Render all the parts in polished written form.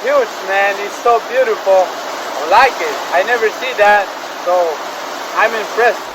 huge, man. It's so beautiful. I like it. I never see that, so I'm impressed.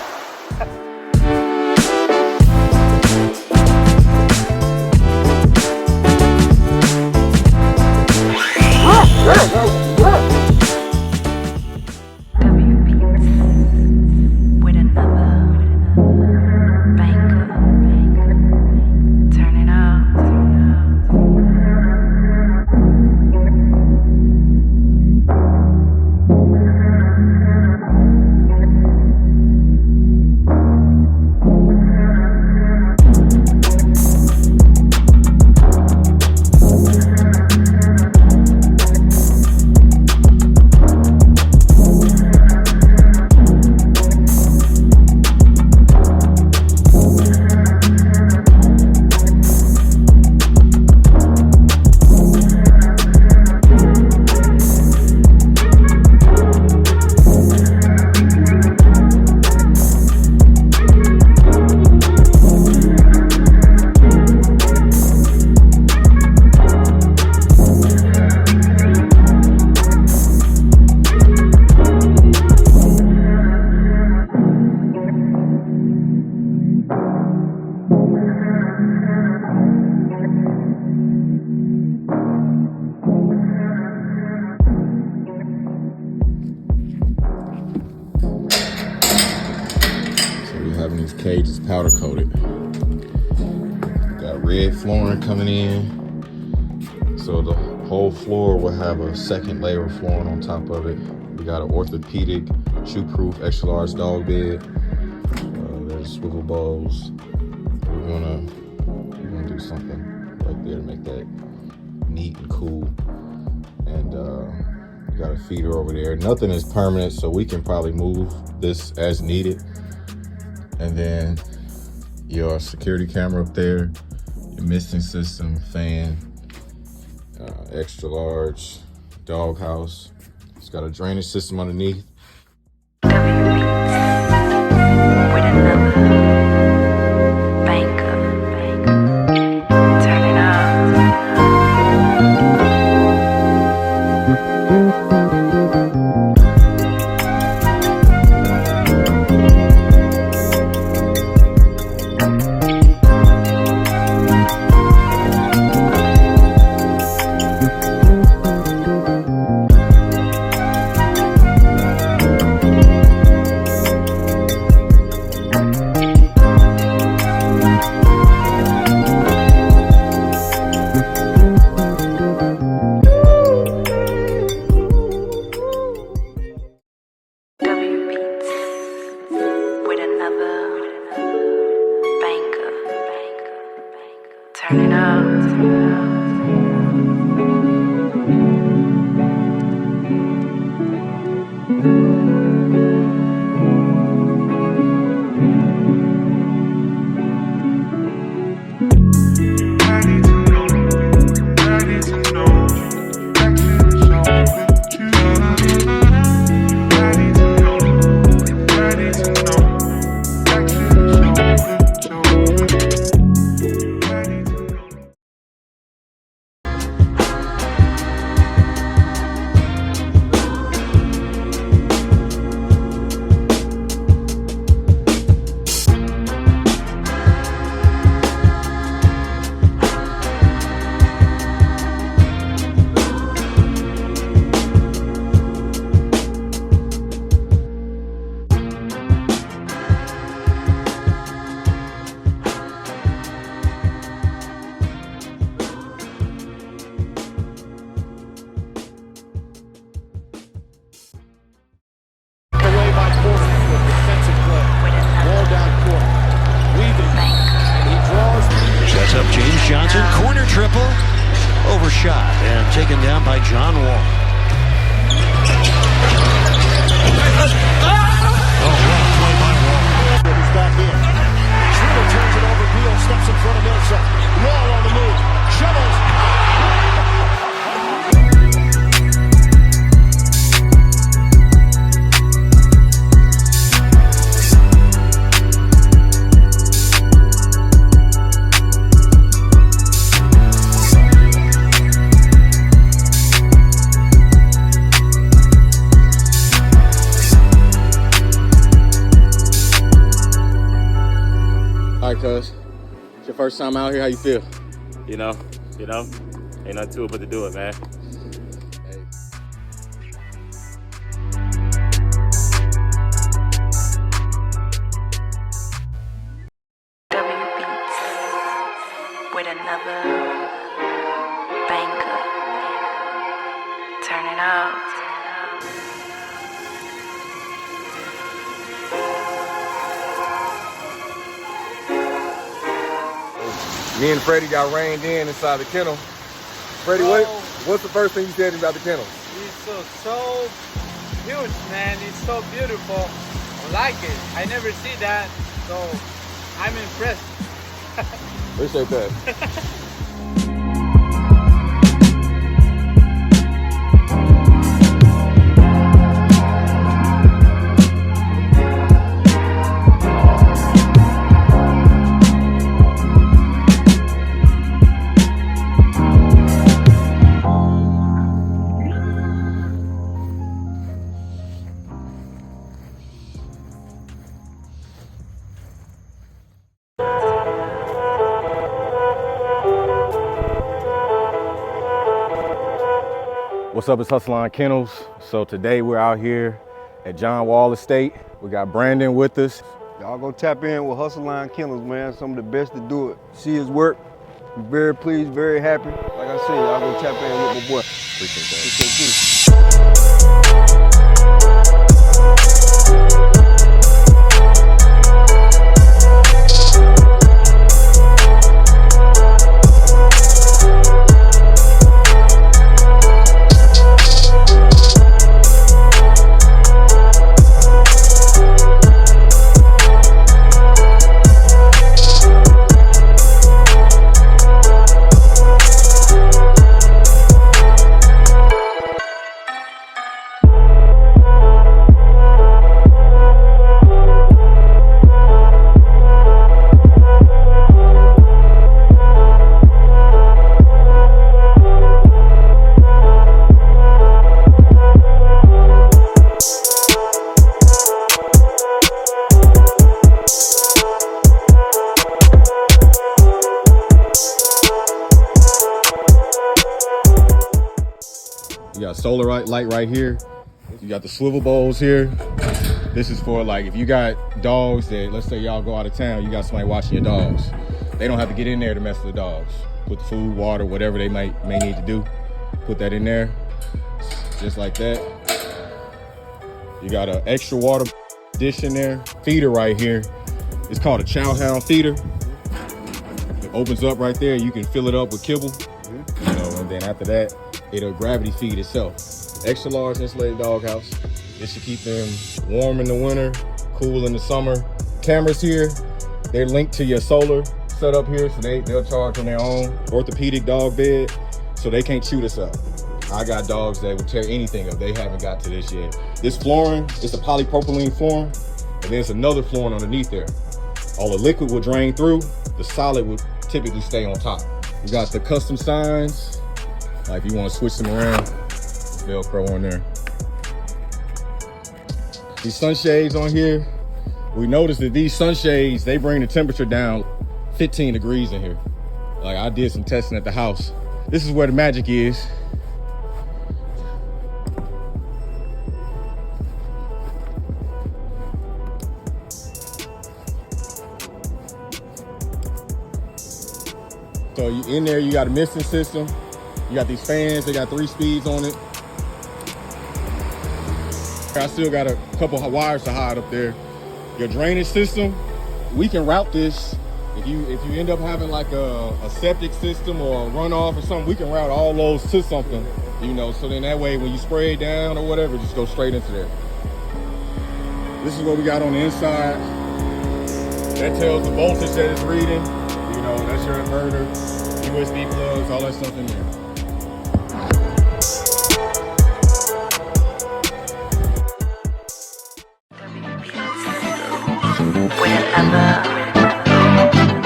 These cages powder coated. Got red flooring coming in, so the whole floor will have a second layer of flooring on top of it. We got an orthopedic, shoe-proof, extra large dog bed. There's swivel bows. We're gonna do something right there to make that neat and cool. And we got a feeder over there. Nothing is permanent, so we can probably move this as needed. And then your security camera up there, your misting system, fan, extra large dog house. It's got a drainage system underneath. Overshot and taken down by John Wall. Play by Wall. He's back in. Schroeder turns it over. Beal steps in front of Milsa. Wall on the move. Shovels. cuz. It's your first time out here. How you feel? You know, ain't nothing to it but to do it, man. Hey. With another banker. Turn it up. Me and Freddie got reined in inside the kennel. Freddie, what's the first thing you said about the kennel? It's so huge, man. It's so beautiful. I like it. I never see that, so I'm impressed. Appreciate that. What's up, it's HustleLine Kennels. So today we're out here at John Wall Estate. We got Brandon with us. Y'all go tap in with HustleLine Kennels, man. Some of the best to do it. See his work. Be very pleased, very happy. Like I said, y'all go tap in with my boy. Appreciate that. Appreciate you. You got solar light right here. You got the swivel bowls here. This is for like if you got dogs that, let's say y'all go out of town, you got somebody watching your dogs. They don't have to get in there to mess with the dogs. Put the food, water, whatever they may need to do. Put that in there, just like that. You got an extra water dish in there. Feeder right here. It's called a chow hound feeder. It opens up right there. You can fill it up with kibble. You know, and then after that, it'll gravity feed itself. Extra large insulated doghouse. This should keep them warm in the winter, cool in the summer. Cameras here, they're linked to your solar setup here, so they'll charge on their own. Orthopedic dog bed, so they can't shoot us up. I got dogs that would tear anything up. They haven't got to this yet. This flooring, it's a polypropylene flooring, and there's another flooring underneath there. All the liquid will drain through, the solid would typically stay on top. We got the custom signs. Like if you want to switch them around, Velcro on there. These sunshades on here, we noticed that these sunshades, they bring the temperature down 15 degrees in here. Like I did some testing at the house. This is where the magic is. So in there, you got a misting system. You got these fans, they got 3 speeds on it. I still got a couple of wires to hide up there. Your drainage system, we can route this. If you end up having like a septic system or a runoff or something, we can route all those to something, you know, so then that way when you spray it down or whatever, just go straight into there. This is what we got on the inside. That tells the voltage that it's reading. You know, that's your inverter, USB plugs, all that stuff in there. With another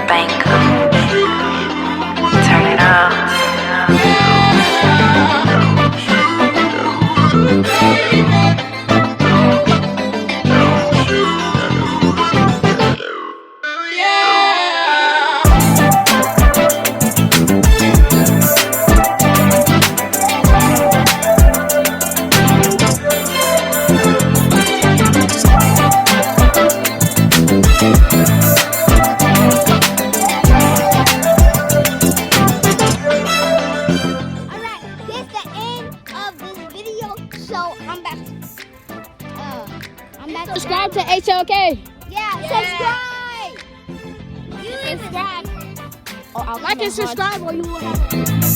banker. Turn it up. That's the end of this video. So I'm back. Subscribe to HOK. Yeah, subscribe. Subscribe. Like and subscribe or you will have